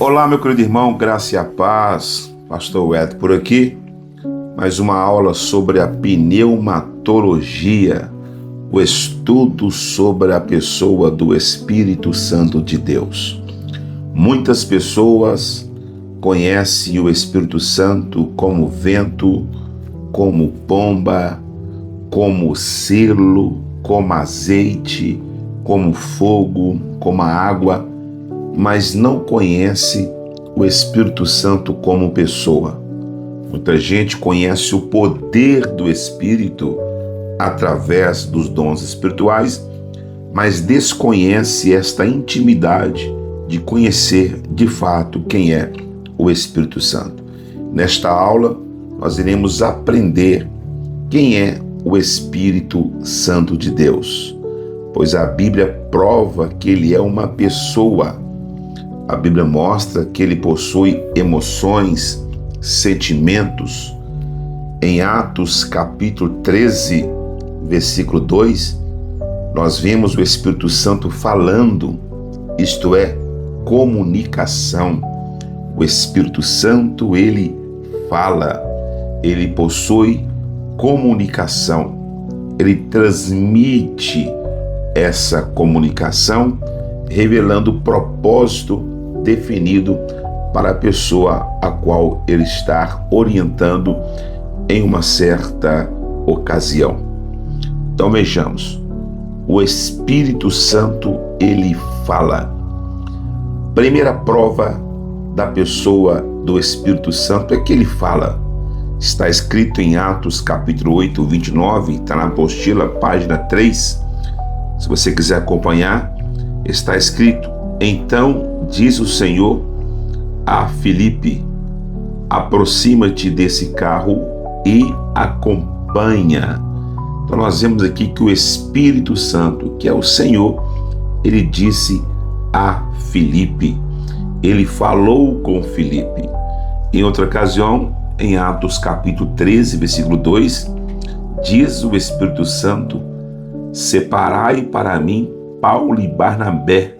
Olá, meu querido irmão, graça e a paz, Pastor Weto por aqui, mais uma aula sobre a pneumatologia, o estudo sobre a pessoa do Espírito Santo de Deus. Muitas pessoas conhecem o Espírito Santo como vento, como pomba, como selo, como azeite, como fogo, como água, mas não conhece o Espírito Santo como pessoa. Muita gente conhece o poder do Espírito através dos dons espirituais, mas desconhece esta intimidade de conhecer de fato quem é o Espírito Santo. Nesta aula, nós iremos aprender quem é o Espírito Santo de Deus, pois a Bíblia prova que ele é uma pessoa. A Bíblia mostra que ele possui emoções, sentimentos. Em Atos capítulo 13, versículo 2, nós vemos o Espírito Santo falando, isto é, comunicação. O Espírito Santo, ele fala, ele possui comunicação, ele transmite essa comunicação, revelando o propósito definido para a pessoa a qual ele está orientando em uma certa ocasião. Então vejamos, o Espírito Santo, ele fala. Primeira prova da pessoa do Espírito Santo é que ele fala. Está escrito em Atos capítulo 8, 29, está na apostila, página 3. Se você quiser acompanhar, está escrito: então diz o Senhor a Filipe, aproxima-te desse carro e acompanha. Então nós vemos aqui que o Espírito Santo, que é o Senhor, ele disse a Filipe, ele falou com Filipe. Em outra ocasião, em Atos capítulo 13, versículo 2, diz o Espírito Santo: separai para mim Paulo e Barnabé,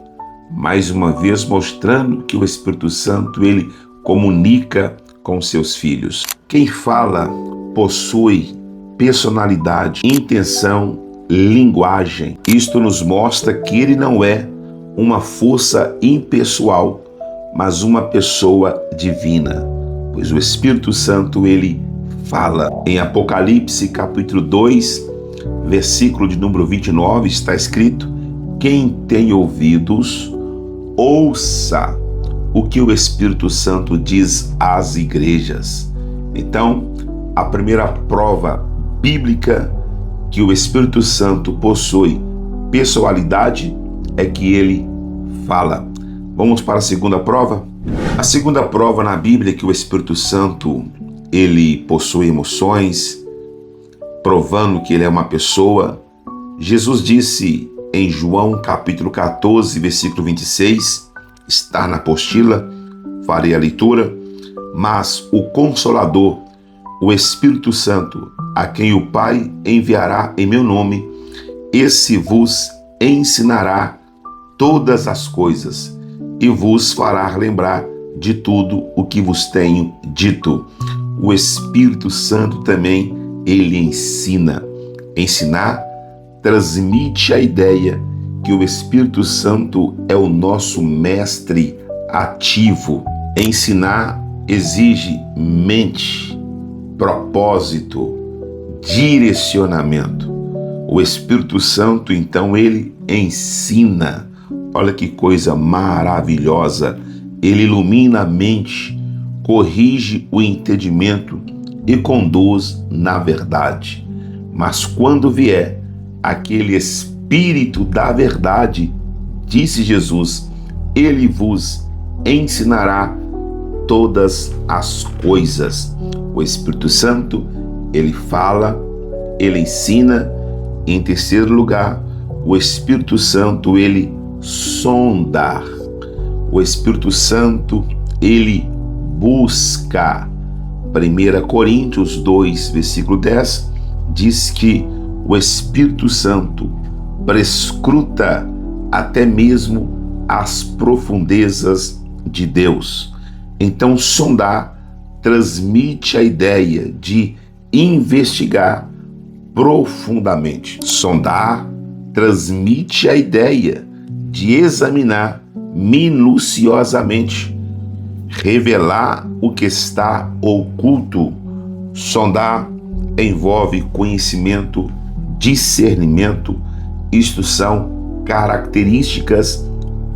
mais uma vez mostrando que o Espírito Santo, ele comunica com seus filhos. Quem fala possui personalidade, intenção, linguagem. Isto nos mostra que ele não é uma força impessoal, mas uma pessoa divina, pois o Espírito Santo, ele fala. Em Apocalipse capítulo 2, versículo de número 29, está escrito: quem tem ouvidos, ouça o que o Espírito Santo diz às igrejas. Então, a primeira prova bíblica que o Espírito Santo possui pessoalidade é que ele fala. Vamos para a segunda prova? A segunda prova na Bíblia é que o Espírito Santo, ele possui emoções, provando que ele é uma pessoa. Jesus disse em João capítulo 14, versículo 26, está na apostila, farei a leitura: mas o Consolador, o Espírito Santo, a quem o Pai enviará em meu nome, esse vos ensinará todas as coisas e vos fará lembrar de tudo o que vos tenho dito. O Espírito Santo também, ele ensina. Ensinar transmite a ideia que o Espírito Santo é o nosso mestre ativo. Ensinar exige mente, propósito, direcionamento. O Espírito Santo, então, ele ensina. Olha que coisa maravilhosa. Ele ilumina a mente, corrige o entendimento e conduz na verdade. Mas quando vier aquele Espírito da verdade, disse Jesus, ele vos ensinará todas as coisas. O Espírito Santo, ele fala, ele ensina. Em terceiro lugar, o Espírito Santo, ele sonda. O Espírito Santo, ele busca. 1 Coríntios 2, versículo 10, diz que o Espírito Santo prescruta até mesmo as profundezas de Deus. Então, sondar transmite a ideia de investigar profundamente. Sondar transmite a ideia de examinar minuciosamente, revelar o que está oculto. Sondar envolve conhecimento, discernimento. Isto são características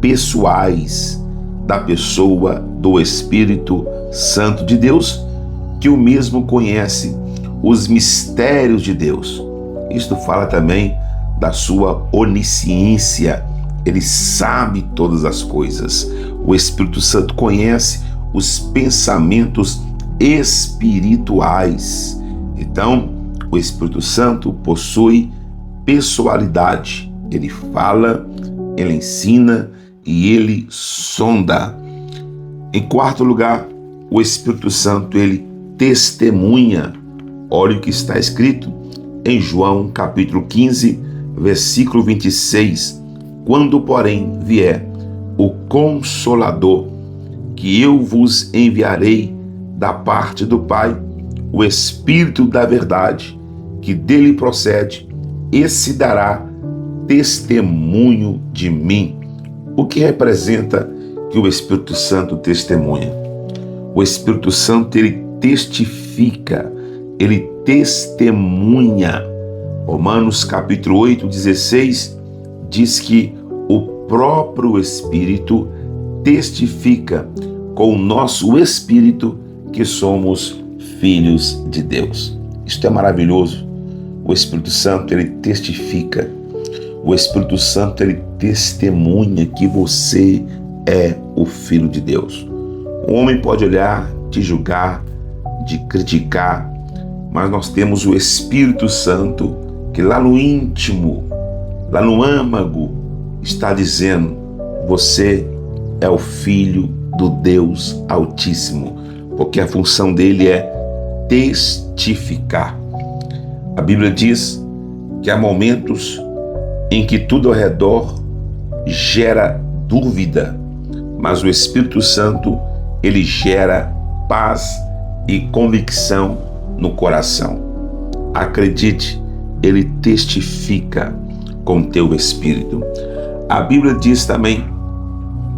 pessoais da pessoa do Espírito Santo de Deus, que o mesmo conhece os mistérios de Deus. Isto fala também da sua onisciência. Ele sabe todas as coisas. O Espírito Santo conhece os pensamentos espirituais. Então, o Espírito Santo possui pessoalidade. Ele fala, ele ensina e ele sonda. Em quarto lugar, o Espírito Santo, ele testemunha. Olha o que está escrito em João capítulo 15, versículo 26. Quando, porém, vier o Consolador, que eu vos enviarei da parte do Pai, o Espírito da verdade, que dele procede, esse dará testemunho de mim. O que representa que o Espírito Santo testemunha? O Espírito Santo, ele testifica, ele testemunha. Romanos capítulo 8, 16, diz que o próprio Espírito testifica com o nosso espírito que somos filhos de Deus. Isto é maravilhoso. O Espírito Santo, ele testifica. O Espírito Santo, ele testemunha que você é o Filho de Deus. O homem pode olhar, te julgar, te criticar, mas nós temos o Espírito Santo que lá no íntimo, lá no âmago, está dizendo: você é o Filho do Deus Altíssimo, porque a função dele é testificar. A Bíblia diz que há momentos em que tudo ao redor gera dúvida, mas o Espírito Santo, ele gera paz e convicção no coração. Acredite, ele testifica com teu espírito. A Bíblia diz também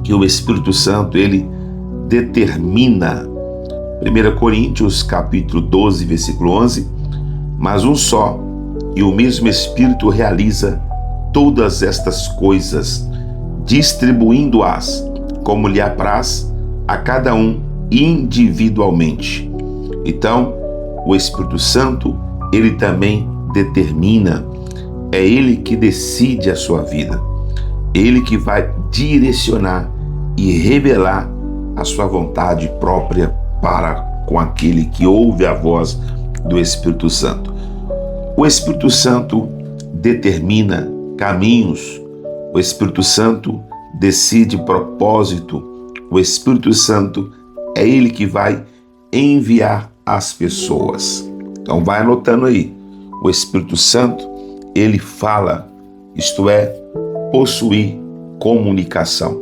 que o Espírito Santo, ele determina. 1 Coríntios capítulo 12, versículo 11, mas um só e o mesmo Espírito realiza todas estas coisas, distribuindo-as como lhe apraz a cada um individualmente. Então, o Espírito Santo, ele também determina, é ele que decide a sua vida, ele que vai direcionar e revelar a sua vontade própria para com aquele que ouve a voz do Espírito Santo. O Espírito Santo determina caminhos, o Espírito Santo decide propósito, o Espírito Santo é ele que vai enviar as pessoas. Então vai anotando aí, o Espírito Santo, ele fala, isto é, possuir comunicação.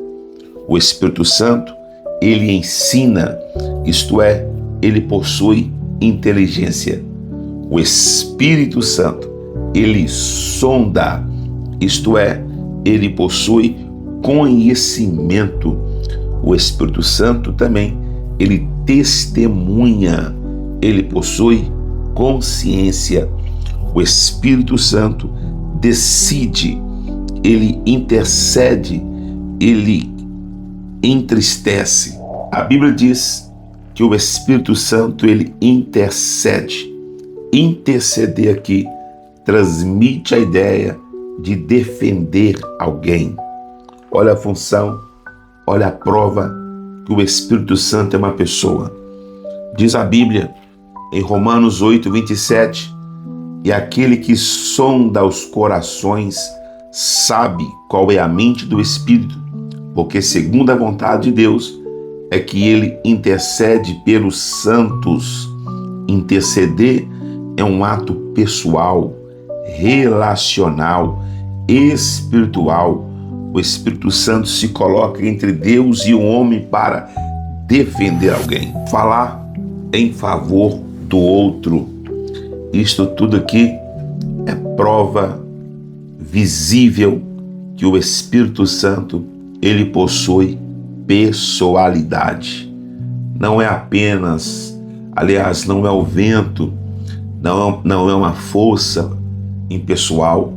O Espírito Santo, ele ensina, isto é, ele possui inteligência. O Espírito Santo, ele sonda, isto é, ele possui conhecimento. O Espírito Santo também, ele testemunha, ele possui consciência. O Espírito Santo decide, ele intercede, ele entristece. A Bíblia diz que o Espírito Santo, ele intercede. Interceder aqui transmite a ideia de defender alguém. Olha a função, olha a prova que o Espírito Santo é uma pessoa. Diz a Bíblia em Romanos 8, 27, e aquele que sonda os corações sabe qual é a mente do Espírito, porque segundo a vontade de Deus é que ele intercede pelos santos. Interceder é um ato pessoal, relacional, espiritual. o Espírito Santo se coloca entre Deus e o homem para defender alguém, falar em favor do outro. Isto tudo aqui é prova visível que o Espírito Santo, ele possui pessoalidade. Não é apenas, aliás, não é o vento, não é uma força impessoal,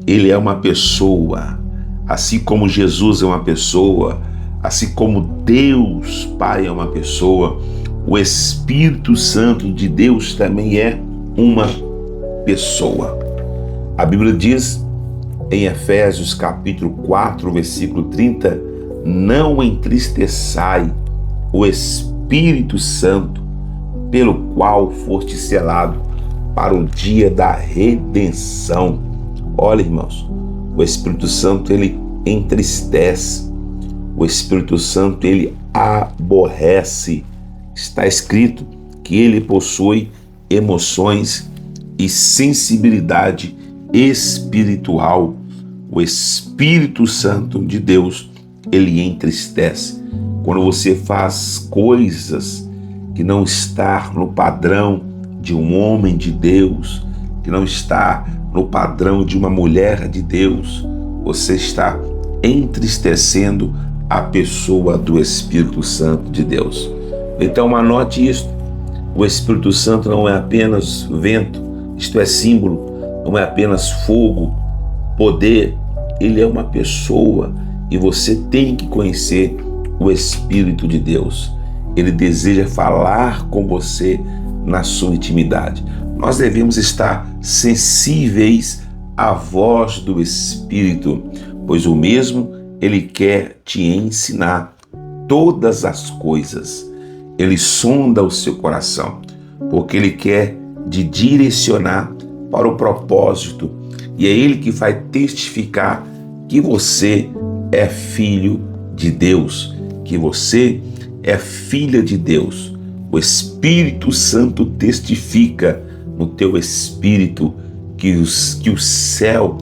ele é uma pessoa. Assim como Jesus é uma pessoa, assim como Deus Pai é uma pessoa, o Espírito Santo de Deus também é uma pessoa. A Bíblia diz em Efésios capítulo 4, versículo 30, não entristeçai o Espírito Santo, pelo qual foste selado para o dia da redenção. Olha, irmãos, o Espírito Santo, ele entristece, o Espírito Santo, ele aborrece. Está escrito que ele possui emoções e sensibilidade espiritual. O Espírito Santo de Deus, ele entristece. Quando você faz coisas que não está no padrão de um homem de Deus, que não está no padrão de uma mulher de Deus, você está entristecendo a pessoa do Espírito Santo de Deus. Então anote isto, o Espírito Santo não é apenas vento, isto é símbolo, não é apenas fogo, poder, ele é uma pessoa e você tem que conhecer o Espírito de Deus. Ele deseja falar com você na sua intimidade. Nós devemos estar sensíveis à voz do Espírito, pois o mesmo ele quer te ensinar todas as coisas. Ele sonda o seu coração, porque ele quer te direcionar para o propósito, e é ele que vai testificar que você é filho de Deus, que você é filha de Deus. O Espírito Santo testifica no teu espírito que o céu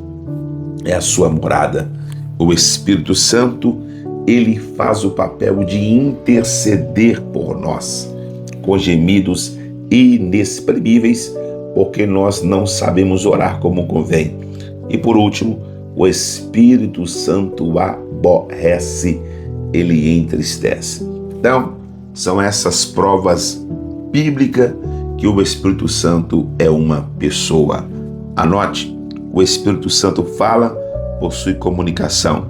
é a sua morada. O Espírito Santo, ele faz o papel de interceder por nós, com gemidos inexprimíveis, porque nós não sabemos orar como convém. E por último, o Espírito Santo aborrece, ele entristece. Então, são essas provas bíblicas que o Espírito Santo é uma pessoa. Anote, o Espírito Santo fala, possui comunicação.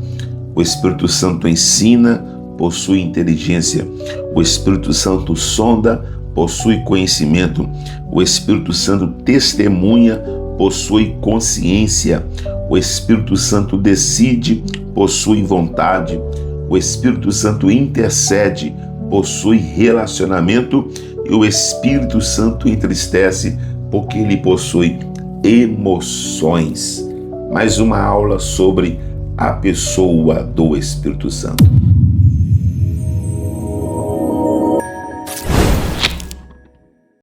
O Espírito Santo ensina, possui inteligência. O Espírito Santo sonda, possui conhecimento. O Espírito Santo testemunha, possui consciência. O Espírito Santo decide, possui vontade. O Espírito Santo intercede, possui relacionamento. E o Espírito Santo entristece, porque ele possui emoções. Mais uma aula sobre a pessoa do Espírito Santo.